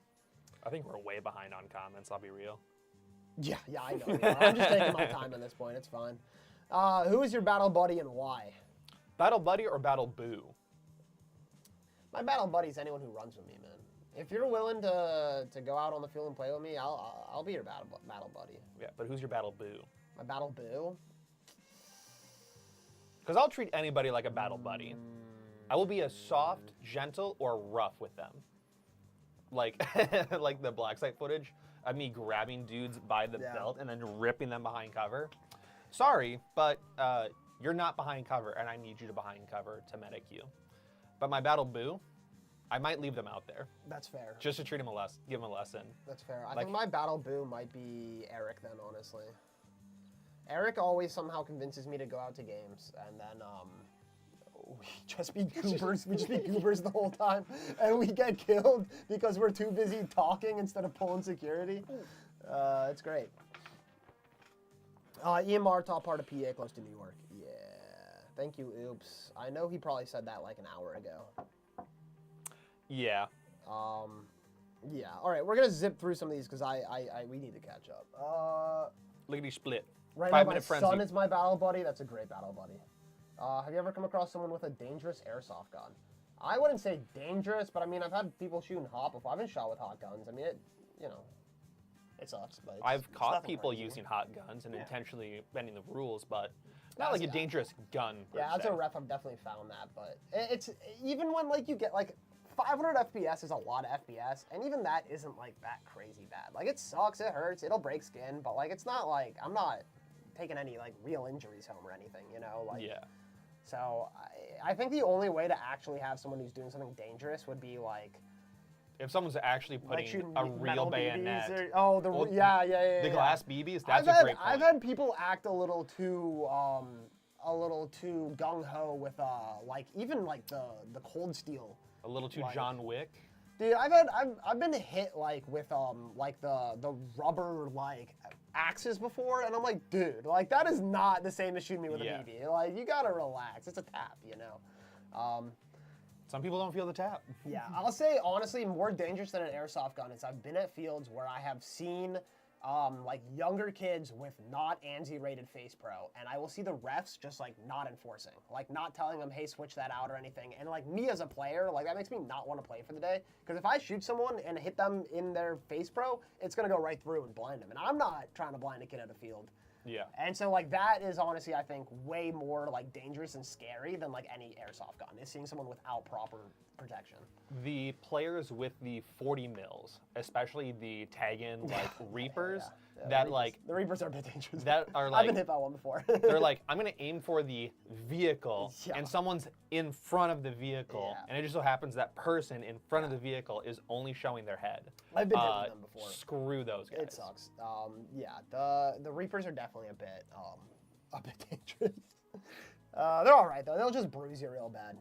I think we're way behind on comments, I'll be real. Yeah, I know. I'm just taking my time at this point. It's fine. Who is your battle buddy and why? Battle buddy or battle boo? My battle buddy is anyone who runs with me, man. If you're willing to go out on the field and play with me, I'll be your battle buddy. Yeah, but who's your battle boo? My battle boo? Because I'll treat anybody like a battle buddy. I will be a soft, gentle, or rough with them. Like, like the black site footage of me grabbing dudes by the belt and then ripping them behind cover. Sorry, but you're not behind cover, and I need you to behind cover to medic you. But my battle boo, I might leave them out there. That's fair. Just to treat him give him a lesson. That's fair. I think my battle boo might be Eric then, honestly. Eric always somehow convinces me to go out to games, and then we just be goobers. We just be goobers the whole time, and we get killed because we're too busy talking instead of pulling security. It's great. EMR, top part of PA, close to New York. Yeah. Thank you, Oops. I know he probably said that like an hour ago. Yeah. Yeah. All right, we're gonna zip through some of these because we need to catch up. Lickety split. Right now, my son is my battle buddy. That's a great battle buddy. Have you ever come across someone with a dangerous airsoft gun? I wouldn't say dangerous, but I mean, I've had people shooting hot before. I've been shot with hot guns. I mean, it sucks, but I've caught nothing people crazy. using hot guns and intentionally bending the rules, but That's- not like a dangerous gun. Per Yeah, as se. a ref, I've definitely found that, but it's even when like you get like 500 FPS is a lot of FPS, and even that isn't like that crazy bad. Like it sucks, it hurts, it'll break skin, but like it's not like I'm not taking any like real injuries home or anything, you know? Like, Yeah. So I think the only way to actually have someone who's doing something dangerous would be like If someone's actually like putting shooting a real metal bayonet, BBs or, Well, yeah. the glass BBs, that's a great point. I've had people act a little too gung ho with like even like the cold steel. A little too like- John Wick. Dude, I've been hit like with like the rubber like axes before, and I'm like, dude, like that is not the same as shooting me with Yeah. a BB. Like you gotta relax. It's a tap, you know. Some people don't feel the tap. Yeah, I'll say honestly, more dangerous than an airsoft gun is I've been at fields where I have seen like younger kids with not ANSI rated face pro, and I will see the refs just like not enforcing, like not telling them, hey, switch that out or anything. And like me as a player, like that makes me not want to play for the day, because if I shoot someone and hit them in their face pro, it's gonna go right through and blind them, and I'm not trying to blind a kid at a field. Yeah. And so like that is honestly, I think, way more like dangerous and scary than like any airsoft gun, is seeing someone without proper protection. The players with the 40 mils, especially the tag-in like Reapers, Yeah, that Reapers. like The Reapers are a bit dangerous. that are I've like been hit by one before. they're like, I'm gonna aim for the vehicle, Yeah. and someone's in front of the vehicle, Yeah. and it just so happens that person in front of the vehicle is only showing their head. I've been hit with them before. Screw those guys. It sucks. Yeah, the Reapers are definitely a bit dangerous. They're all right though. They'll just bruise you real bad.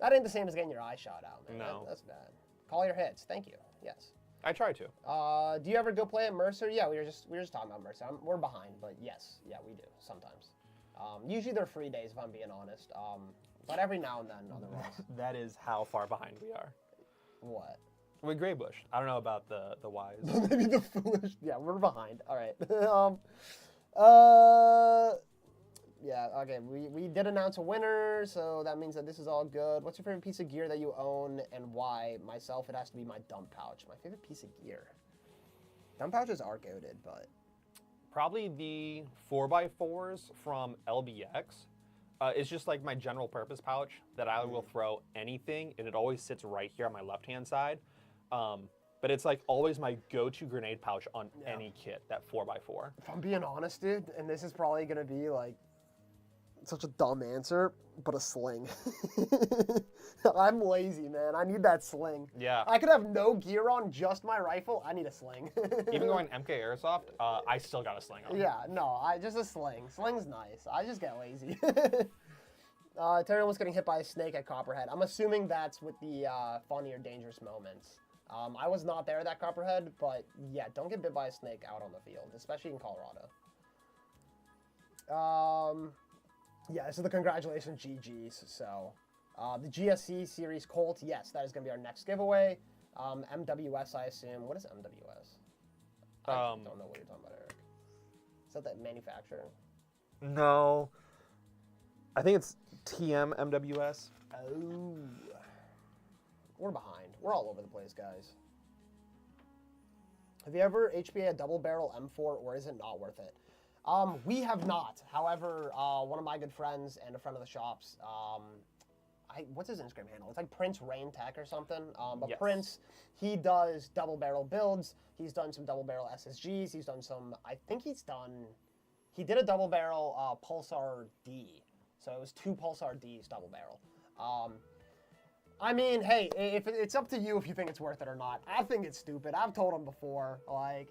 That ain't the same as getting your eye shot out, man. No. That's bad. Call your hits. Thank you. Yes. I try to. Do you ever go play at Mercer? Yeah, we were just talking about Mercer. We're behind, but yes, yeah, we do sometimes. Usually they're free days, if I'm being honest. But every now and then, otherwise. That is how far behind we are. What? With Greybush. I don't know about the Wise. Maybe the foolish. Yeah, we're behind. All right. Yeah. Okay. We did announce a winner, so that means that this is all good. What's your favorite piece of gear that you own and why? Myself, it has to be my dump pouch. My favorite piece of gear. Dump pouches are goated, but Probably the 4x4s from LBX. It's just like my general purpose pouch that I will throw anything, and it always sits right here on my left-hand side. But it's like always my go-to grenade pouch on any kit, that 4x4. if I'm being honest, dude, and this is probably gonna be like such a dumb answer, but a sling. I'm lazy, man. I need that sling. Yeah. I could have no gear on, just my rifle. I need a sling. Even going MK Airsoft, I still got a sling on. Yeah, no, just a sling. Sling's nice. I just get lazy. Terry almost getting hit by a snake at Copperhead. I'm assuming that's with the funny or dangerous moments. I was not there at that Copperhead, but yeah, don't get bit by a snake out on the field, especially in Colorado. Yeah, this is the congratulations GGs. So, the GSC Series Colt, yes, that is going to be our next giveaway. MWS, I assume. What is MWS? I don't know what you're talking about, Eric. Is that the manufacturer? No. I think it's TM MWS. Oh. We're behind. We're all over the place, guys. Have you ever HPA a double barrel M4, or is it not worth it? We have not. However, one of my good friends and a friend of the shop's, what's his Instagram handle? It's like Prince Rain Tech or something. But Yes. Prince, he does double barrel builds. He's done some double barrel SSGs. He's done some, he did a double barrel Pulsar D. So it was 2 Pulsar Ds double barrel. I mean, hey, if it's up to you if you think it's worth it or not. I think it's stupid. I've told him before, like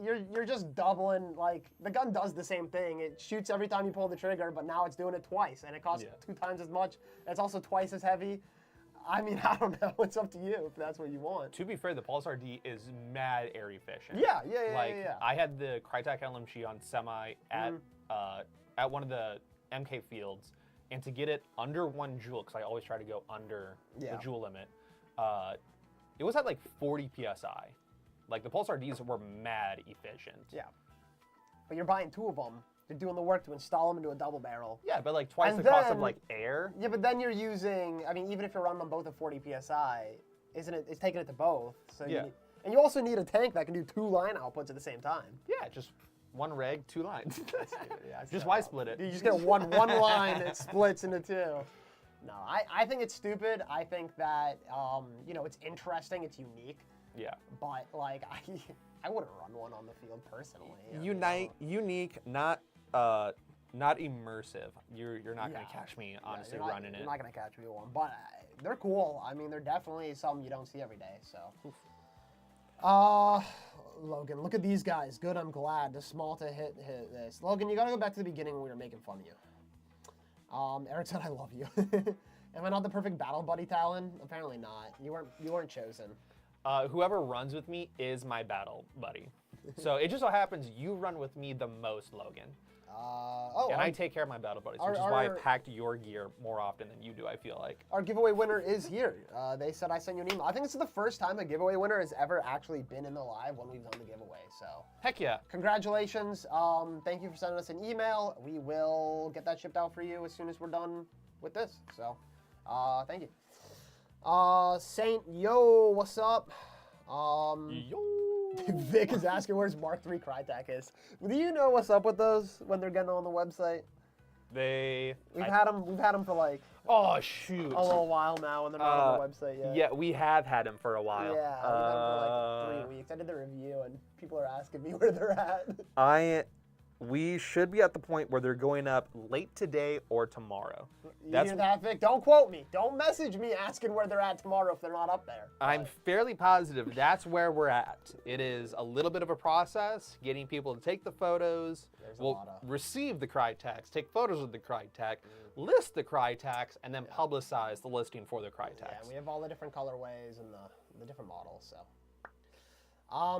you're just doubling. Like the gun does the same thing. It shoots every time you pull the trigger, but now it's doing it twice, and it costs 2 times as much. It's also twice as heavy. I mean, I don't know. It's up to you if that's what you want. To be fair, the Pulsar D is mad air efficient. Yeah. I had the Crytek LMG on semi at one of the MK fields, and to get it under 1 joule, because I always try to go under the joule limit, it was at like 40 psi. Like the Pulsar Ds were mad efficient. Yeah. But you're buying 2 of them They're doing the work to install them into a double barrel. Yeah, but like twice And the cost of then- like air. Yeah, but then you're using, I mean, even if you're running them both at 40 PSI, it's taking it to both. So Yeah. and you also need a tank that can do 2 line outputs at the same time. Yeah, just one reg, 2 lines. Yeah, Just why split it? You just get one line that splits into 2. No, I think it's stupid. I think that, you know, it's interesting, it's unique, Yeah. but like, I wouldn't run one on the field personally. Unique, not immersive. You're not gonna catch me honestly running it. You're not gonna catch me with one, but they're cool. I mean, they're definitely something you don't see every day. So, Logan, look at these guys. Good, I'm glad. Too small to hit this. Logan, you gotta go back to the beginning when we were making fun of you. Eric said, "I love you." Am I not the perfect battle buddy, Talon? Apparently not. You weren't chosen. Whoever runs with me is my battle buddy. So it just so happens you run with me the most, Logan. And I take care of my battle buddies, which is why I packed your gear more often than you do, I feel like. Our giveaway winner is here. They said I sent you an email. I think this is the first time a giveaway winner has ever actually been in the live when we've done the giveaway. So heck yeah. Congratulations. Thank you for sending us an email. We will get that shipped out for you as soon as we're done with this. So thank you. Saint, yo, what's up? Yo. Vic is asking where's Mark III Crytek is. Do you know what's up with those when they're getting on the website? We've had them for like oh shoot a little while now, and they're not on the website yet. Yeah, we have had them for a while. Yeah, we've had them for like 3 weeks. I did the review, and people are asking me where they're at. We should be at the point where they're going up late today or tomorrow. You hear that, Vic? Don't quote me. Don't message me asking where they're at tomorrow if they're not up there. I'm fairly positive that's where we're at. It is a little bit of a process, getting people to take the photos. We'll receive the Crytex, take photos of the Crytek, list the Crytex, and then publicize the listing for the Crytex. Yeah, we have all the different colorways and the different models, so.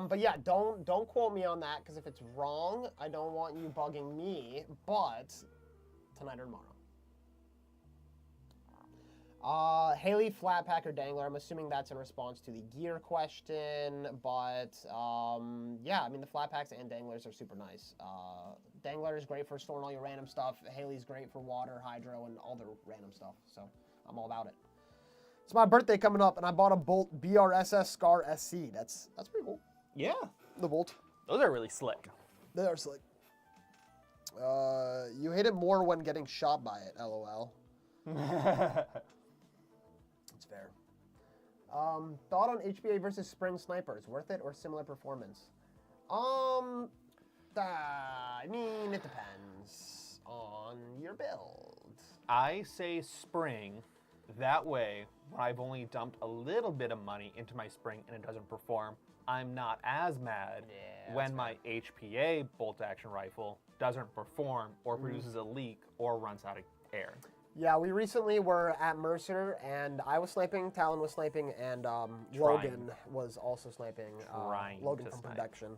But yeah, don't quote me on that, because if it's wrong, I don't want you bugging me, but tonight or tomorrow. Haley flat pack or dangler, I'm assuming that's in response to the gear question, but yeah, I mean the flat packs and danglers are super nice. Dangler is great for storing all your random stuff. Haley's great for water, hydro, and all the random stuff, so I'm all about it. It's my birthday coming up, and I bought a Bolt BRSS Scar SC. That's pretty cool. Yeah. The Bolt. Those are really slick. They are slick. You hate it more when getting shot by it, LOL. That's fair. Thought on HBA versus Spring Snipers. Worth it or similar performance? I mean, it depends on your build. I say Spring. That way, when I've only dumped a little bit of money into my Spring and it doesn't perform, I'm not as mad when my HPA bolt-action rifle doesn't perform or produces a leak or runs out of air. Yeah, we recently were at Mercer, and I was sniping, Talon was sniping, and Logan was also sniping. Logan from production.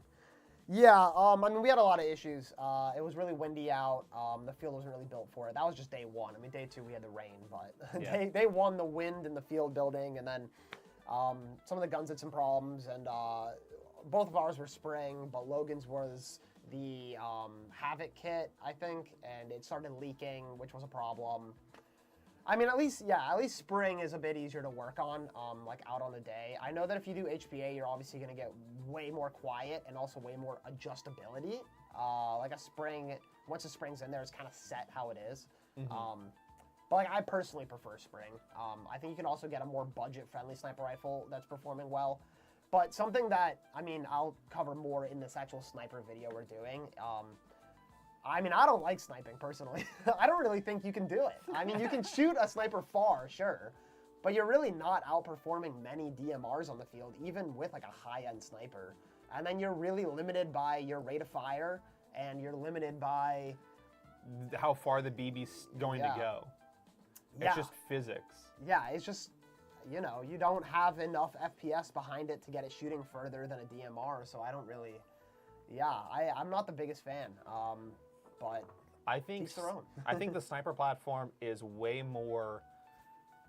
Yeah, I mean, we had a lot of issues. It was really windy out. The field wasn't really built for it. That was just day one. I mean, day two, we had the rain, but day one, the wind and the field building, and then some of the guns had some problems, and both of ours were Spring, but Logan's was the Havoc kit, I think, and it started leaking, which was a problem. I mean, at least Spring is a bit easier to work on, like out on the day. I know that if you do HPA, you're obviously going to get way more quiet and also way more adjustability. Like a Spring, once the Spring's in there, it's kind of set how it is. But like, I personally prefer Spring. I think you can also get a more budget-friendly sniper rifle that's performing well. But something that, I mean, I'll cover more in this actual sniper video we're doing. I mean, I don't like sniping, personally. I don't really think you can do it. I mean, you can shoot a sniper far, sure, but you're really not outperforming many DMRs on the field, even with like a high-end sniper. And then you're really limited by your rate of fire, and you're limited by how far the BB's going to go. It's just physics. Yeah, it's just, you know, you don't have enough FPS behind it to get it shooting further than a DMR, so I don't really, I'm not the biggest fan. But I think each their own. I think the sniper platform is way more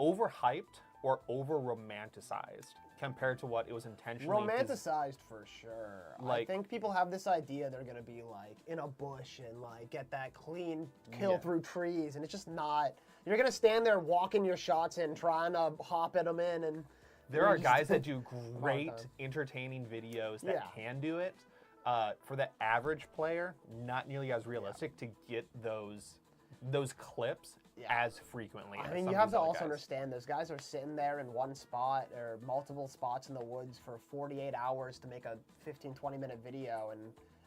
overhyped or over-romanticized compared to what it was intentionally romanticized for sure. I think people have this idea they're gonna be like in a bush and like get that clean kill through trees, and it's just not. You're gonna stand there walking your shots in, trying to hop at them in, and there are guys that do great, entertaining videos that can do it. For the average player, not nearly as realistic to get those clips as frequently. I mean, you have to also understand those guys are sitting there in one spot or multiple spots in the woods for 48 hours to make a 15, 20-minute video. And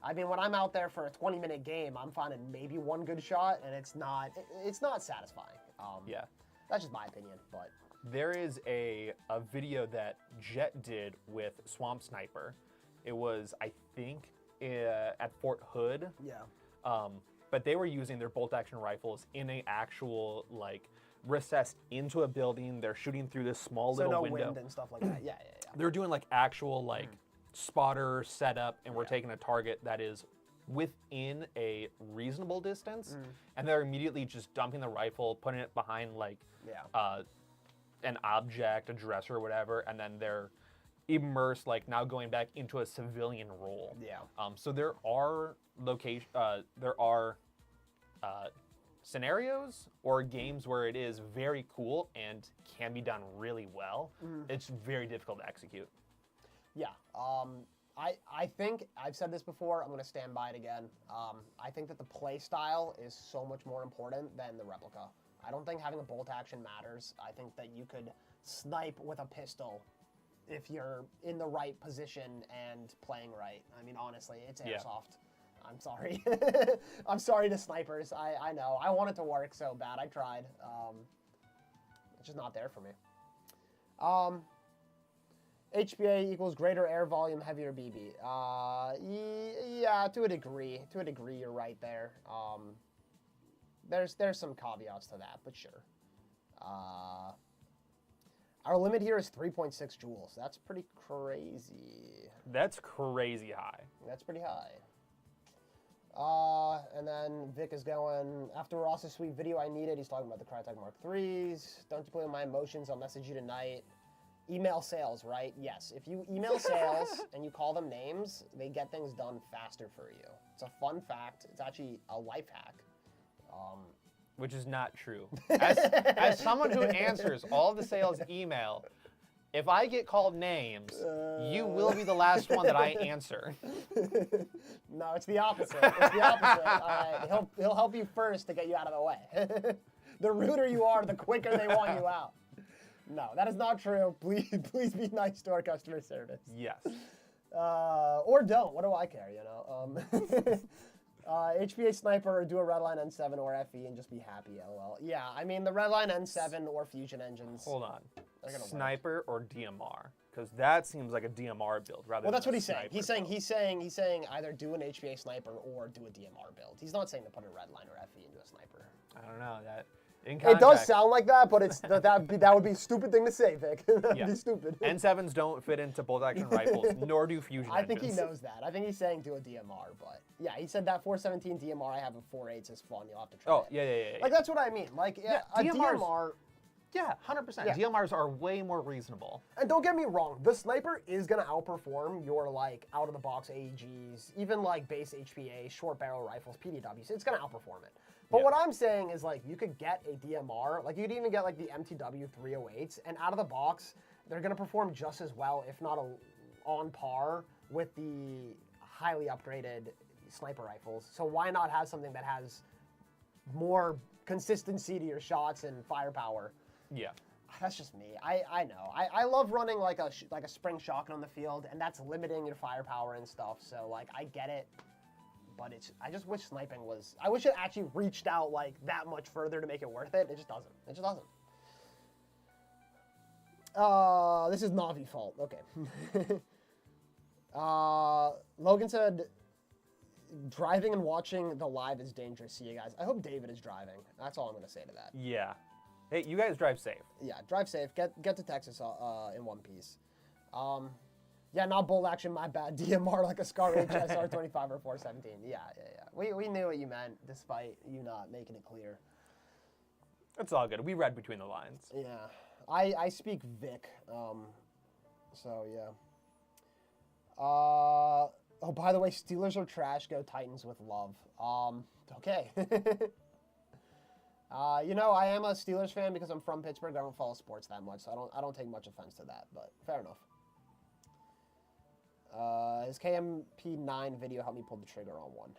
I mean, when I'm out there for a 20-minute game, I'm finding maybe one good shot, and it's not satisfying. That's just my opinion, but. There is a video that Jet did with Swamp Sniper. It was, I think, at Fort Hood. Yeah. But they were using their bolt-action rifles in a actual, like, recessed into a building. They're shooting through this small little window. Wind and stuff like that. Yeah. They're doing, like, actual, like, spotter setup, and we're taking a target that is within a reasonable distance, and they're immediately just dumping the rifle, putting it behind, like, an object, a dresser or whatever, and then they're immersed, like, now going back into a civilian role. Yeah. So there are scenarios or games where it is very cool and can be done really well. It's very difficult to execute. Yeah. I think, I've said this before, I'm going to stand by it again. I think that the play style is so much more important than the replica. I don't think having a bolt action matters. I think that you could snipe with a pistol if you're in the right position and playing right. I mean, honestly, it's Airsoft. I'm sorry. I'm sorry to snipers. I know. I want it to work so bad. I tried. It's just not there for me. HPA equals greater air volume, heavier BB. Yeah, to a degree. To a degree, you're right there. There's some caveats to that, but sure. Our limit here is 3.6 joules. That's pretty crazy. That's crazy high. That's pretty high. And then Vic is going, after Ross's sweet video, I need it. He's talking about the Crytek Mark IIIs. Don't you play with my emotions? I'll message you tonight. Email sales, right? Yes. If you email sales and you call them names, they get things done faster for you. It's a fun fact. It's actually a life hack. Which is not true. As someone who answers all the sales email, if I get called names, you will be the last one that I answer. No, it's the opposite. It's the opposite. He'll help you first to get you out of the way. The ruder you are, the quicker they want you out. No, that is not true. Please be nice to our customer service. Yes. Or don't. What do I care, you know? HPA Sniper, or do a Redline N7 or FE and just be happy, lol. Yeah, I mean, the Redline N7 or Fusion engines. Hold on. Sniper or DMR? Because that seems like a DMR build rather than that's what he's saying. He's saying either do an HPA Sniper or do a DMR build. He's not saying to put a Redline or FE into a Sniper. I don't know. It does sound like that, but it's that would be a stupid thing to say, Vic. That'd be stupid. N7s don't fit into bolt-action rifles, nor do Fusion engines. I think he knows that. I think he's saying do a DMR, but yeah, he said that 417 DMR I have a 4.8 is fun. You'll have to try it. Yeah. Like, that's what I mean. Like, a DMR... Yeah, 100%. Yeah. DMRs are way more reasonable. And don't get me wrong, the Sniper is going to outperform your, like, out-of-the-box AEGs, even, like, base HPA, short barrel rifles, PDWs. It's going to outperform it. But what I'm saying is, like, you could get a DMR, like, you could even get, like, the MTW 308s, and out of the box, they're going to perform just as well, if not on par, with the highly upgraded sniper rifles. So why not have something that has more consistency to your shots and firepower? Yeah. That's just me. I know. I love running, like a spring shotgun on the field, and that's limiting your firepower and stuff, so, like, I get it. But I just wish sniping was... I wish it actually reached out, like, that much further to make it worth it. It just doesn't. It just doesn't. This is Navi fault. Okay. Logan said, driving and watching the live is dangerous. See you guys. I hope David is driving. That's all I'm going to say to that. Yeah. Hey, you guys drive safe. Yeah, drive safe. Get to Texas in one piece. Yeah, not bolt action, my bad. DMR like a Scar HS R25 or 417. Yeah. We knew what you meant, despite you not making it clear. It's all good. We read between the lines. Yeah. I speak Vic. So, yeah. Oh, by the way, Steelers are trash. Go Titans with love. Okay. You know, I am a Steelers fan because I'm from Pittsburgh. I don't follow sports that much, so I don't take much offense to that, but fair enough. His KMP9 video helped me pull the trigger on one.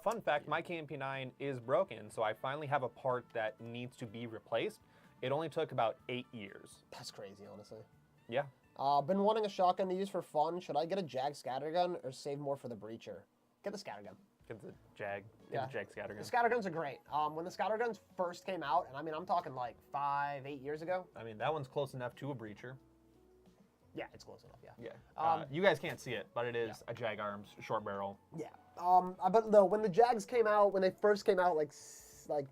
Fun fact, my KMP9 is broken, so I finally have a part that needs to be replaced. It only took about 8 years. That's crazy, honestly. Yeah. Been wanting a shotgun to use for fun. Should I get a Jag scattergun or save more for the breacher? Get the scattergun. Get the Jag. Get the Jag scattergun. The scatterguns are great. When the scatterguns first came out, and I mean, I'm talking like 5, 8 years ago. I mean, that one's close enough to a breacher. Yeah, it's close enough, yeah. Yeah. You guys can't see it, but it is a Jag Arms short barrel. Yeah. But no, when the Jags came out, when they first came out, like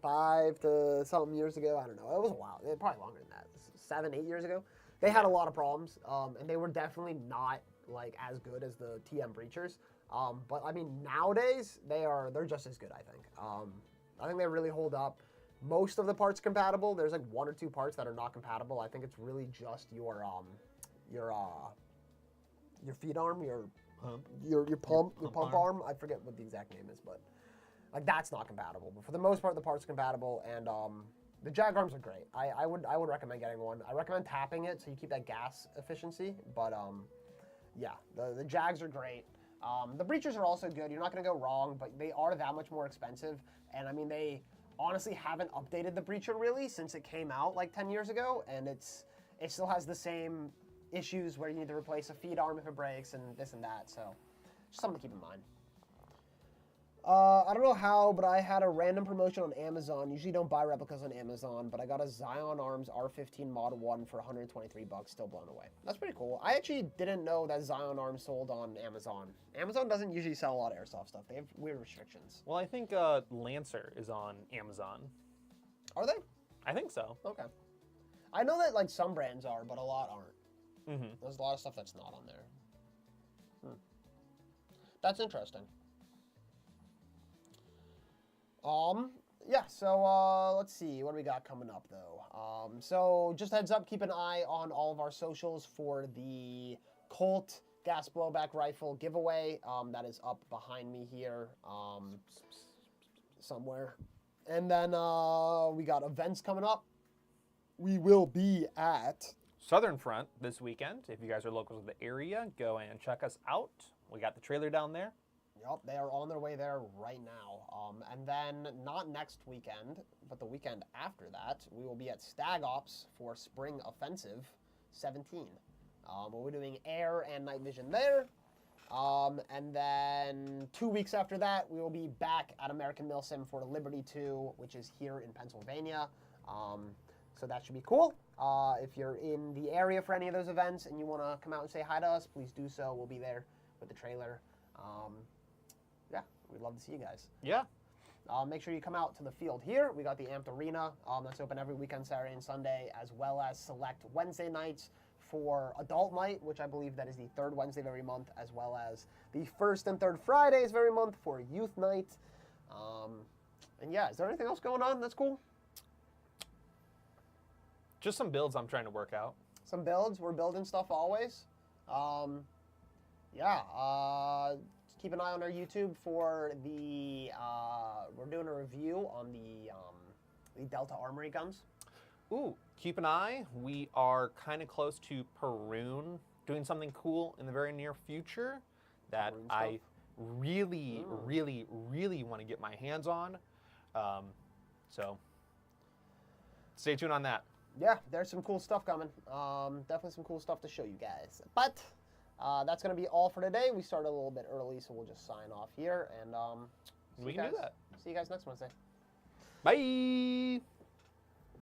5 to something years ago, I don't know. It was a while. Probably longer than that. 7, 8 years ago. They had a lot of problems, and they were definitely not like as good as the TM breachers. But I mean, nowadays they're just as good. I think. I think they really hold up. Most of the parts compatible. There's like 1 or 2 parts that are not compatible. I think it's really just your feed arm, your pump arm. I forget what the exact name is, but like that's not compatible. But for the most part, the parts are compatible, and the Jag arms are great. I would recommend getting one. I recommend tapping it so you keep that gas efficiency. But yeah, the Jags are great. The breachers are also good. You're not going to go wrong, but they are that much more expensive. And I mean, they honestly haven't updated the breacher really since it came out like 10 years ago, and it still has the same issues where you need to replace a feed arm if it breaks and this and that. So just something to keep in mind. I don't know how, but I had a random promotion on Amazon. Usually don't buy replicas on Amazon, but I got a Zion Arms R15 Mod 1 for $123. Still blown away. That's pretty cool. I actually didn't know that Zion Arms sold on Amazon. Amazon doesn't usually sell a lot of airsoft stuff. They have weird restrictions. Well, I think Lancer is on Amazon. Are they? I think so. Okay. I know that like some brands are, but a lot aren't. Mm-hmm. There's a lot of stuff that's not on there. That's interesting. Yeah, so let's see, what do we got coming up though? So just heads up, keep an eye on all of our socials for the Colt gas blowback rifle giveaway. That is up behind me here somewhere. And then we got events coming up. We will be at Southern Front this weekend. If you guys are local to the area, go and check us out. We got the trailer down there. Yep, they are on their way there right now. And then not next weekend, but the weekend after that, we will be at Stag Ops for Spring Offensive 17. We're doing air and night vision there. And then 2 weeks after that, we will be back at American Milsim for Liberty 2, which is here in Pennsylvania. So that should be cool. If you're in the area for any of those events and you want to come out and say hi to us, please do so. We'll be there with the trailer. Yeah, we'd love to see you guys. Yeah. Make sure you come out to the field here. We got the Amped Arena that's open every weekend, Saturday and Sunday, as well as select Wednesday nights for Adult Night, which I believe that is the third Wednesday of every month, as well as the first and third Fridays of every month for Youth Night. And yeah, is there anything else going on that's cool? Just some builds I'm trying to work out. Some builds. We're building stuff always. Yeah. Keep an eye on our YouTube for the, we're doing a review on the Delta Armory guns. Ooh, keep an eye. We are kind of close to Perun doing something cool in the very near future that I really, really, really want to get my hands on. So stay tuned on that. Yeah, there's some cool stuff coming. Definitely some cool stuff to show you guys. But that's going to be all for today. We started a little bit early, so we'll just sign off here. And we can do that. See you guys next Wednesday. Bye.